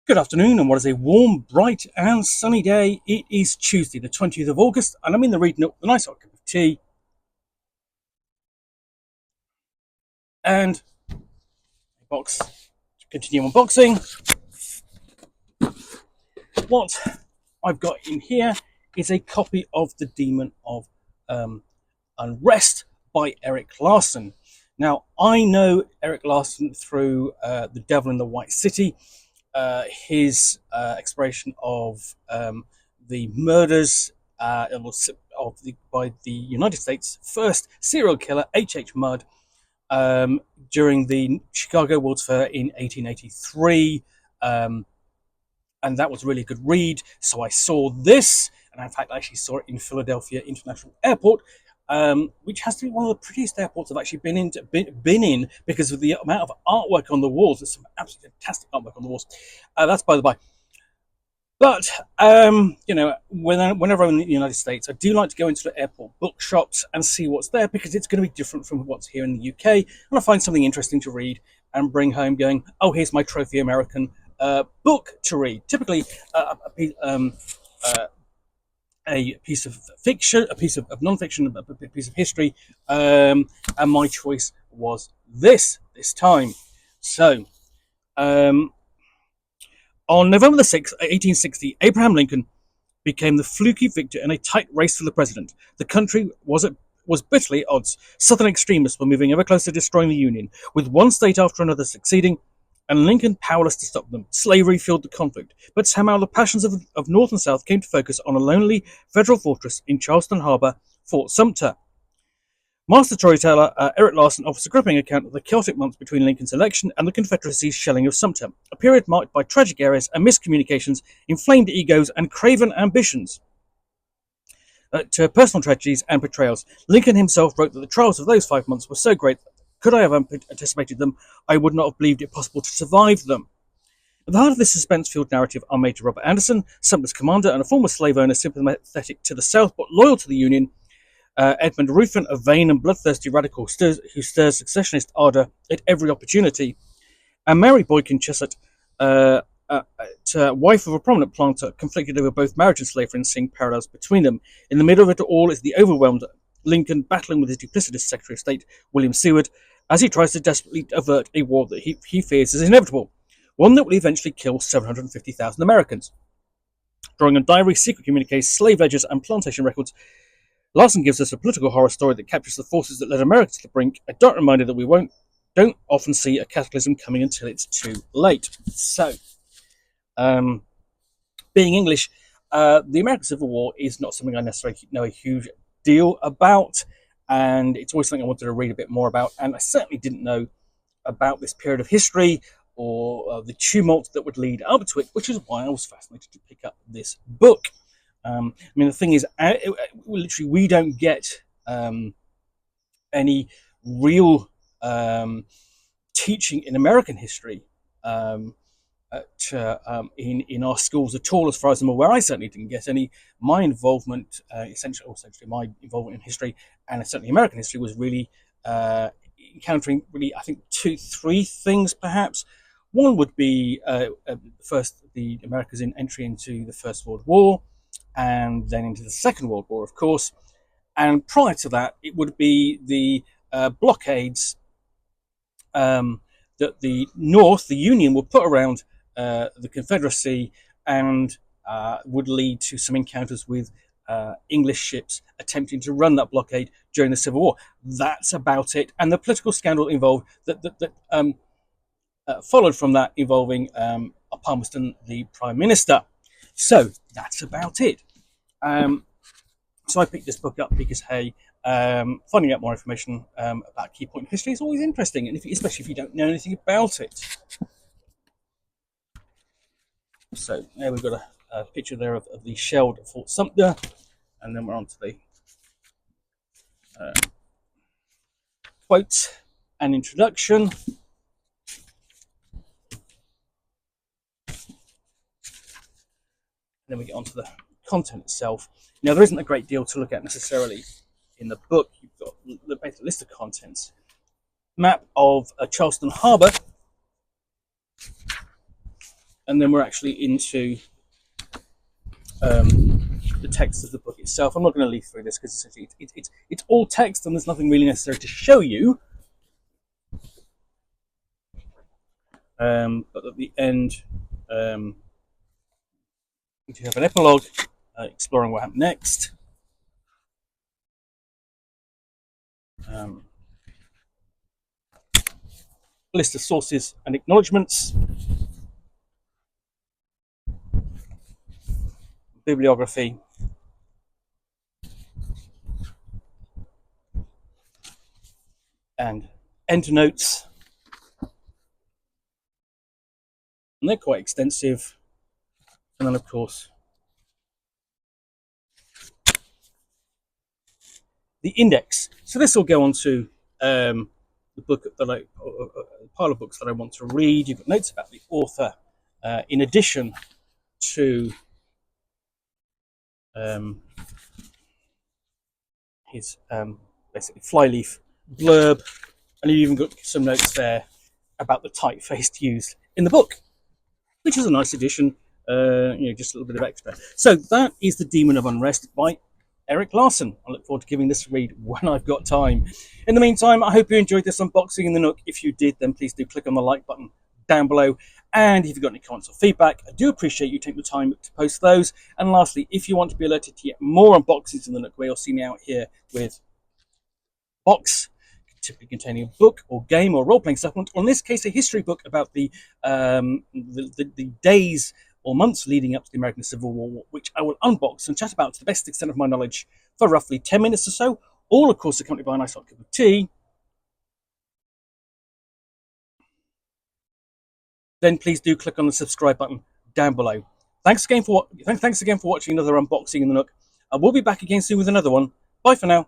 Good afternoon, and what is a warm, bright, and sunny day. It is Tuesday, the 20th of August, and I'm in the reading up with a nice hot cup of tea and a box to continue unboxing. What I've got in here is a copy of The Demon of Unrest by Erik Larson. Now, I know Erik Larson through The Devil in the White City, his exploration of the murders by the United States' first serial killer, H.H. Mudd, during the Chicago World's Fair in 1883. And that was a really good read. So I saw this, and in fact, I actually saw it in Philadelphia International Airport, which has to be one of the prettiest airports I've actually been in because of the amount of artwork on the walls. There's some absolutely fantastic artwork on the walls. That's by the by. But whenever I'm in the United States, I do like to go into the airport bookshops and see what's there, because it's going to be different from what's here in the UK. And I find something interesting to read and bring home, going, "Oh, here's my trophy American book to read." Typically, a piece of fiction, a piece of non-fiction, a piece of history, and my choice was this time. So, on November the 6th, 1860, Abraham Lincoln became the fluky victor in a tight race for the president. The country was bitterly at odds. Southern extremists were moving ever closer to destroying the Union, with one state after another succeeding, and Lincoln powerless to stop them. Slavery fueled the conflict, but somehow the passions of North and South came to focus on a lonely federal fortress in Charleston Harbor, Fort Sumter. Master storyteller Erik Larson offers a gripping account of the chaotic months between Lincoln's election and the Confederacy's shelling of Sumter, a period marked by tragic errors and miscommunications, inflamed egos, and craven ambitions. To personal tragedies and betrayals. Lincoln himself wrote that the trials of those 5 months were so great that, could I have anticipated them, I would not have believed it possible to survive them. At the heart of this suspense-filled narrative are Major Robert Anderson, Sumter's commander and a former slave owner sympathetic to the South but loyal to the Union, Edmund Ruffin, a vain and bloodthirsty radical who stirs secessionist ardor at every opportunity, and Mary Boykin Chesed, wife of a prominent planter, conflicted over both marriage and slavery and seeing parallels between them. In the middle of it all is the overwhelmed Lincoln battling with his duplicitous Secretary of State, William Seward, as he tries to desperately avert a war that he fears is inevitable, one that will eventually kill 750,000 Americans. Drawing on diaries, secret communiques, slave ledgers, and plantation records, Larson gives us a political horror story that captures the forces that led America to the brink, a dark reminder that we don't often see a cataclysm coming until it's too late. So, being English, the American Civil War is not something I necessarily know a huge deal about, and it's always something I wanted to read a bit more about, and I certainly didn't know about this period of history or the tumult that would lead up to it, which is why I was fascinated to pick up this book. The thing is, literally, we don't get any real teaching in American history in our schools at all, as far as I'm aware. I certainly didn't get any. My involvement, essentially my involvement in history, and certainly American history, was really encountering really, I think, 2-3 things perhaps. One would be first the America's entry into the First World War, and then into the Second World War, of course. And prior to that, it would be the blockades that the North, the Union, would put around the Confederacy, and would lead to some encounters with English ships attempting to run that blockade during the Civil War. That's about it. And the political scandal involved that followed from that, involving Palmerston, the Prime Minister. So that's about it. So I picked this book up because, hey, finding out more information about a key point in history is always interesting, and especially if you don't know anything about it. So there we've got a picture there of the shelled Fort Sumter, and then we're on to the quote and introduction. And then we get on to the content itself. Now, there isn't a great deal to look at necessarily in the book. You've got the basic list of contents, map of Charleston Harbor, and then we're actually into the text of the book itself. I'm not going to leaf through this because it's all text and there's nothing really necessary to show you. But at the end, you have an epilogue exploring what happened next. List of sources and acknowledgements. Bibliography. And endnotes. And they're quite extensive. And then, of course, the index. So this will go on to the book that a pile of books that I want to read. You've got notes about the author, in addition to his basically flyleaf blurb, and you've even got some notes there about the typeface used in the book, which is a nice addition. Just a little bit of extra. So that is The Demon of Unrest by Erik Larson. I look forward to giving this a read when I've got time. In the meantime, I hope you enjoyed this unboxing in the Nook. If you did, then please do click on the like button down below. And if you've got any comments or feedback, I do appreciate you taking the time to post those. And lastly, if you want to be alerted to yet more unboxings in the Nook, where you'll see me out here with box, typically containing a book or game or role-playing supplement, or in this case, a history book about the days or months leading up to the American Civil War, which I will unbox and chat about to the best extent of my knowledge for roughly 10 minutes or so, all, of course, accompanied by a nice hot cup of tea. Then please do click on the subscribe button down below. Thanks again for watching another unboxing in the Nook. I will be back again soon with another one. Bye for now.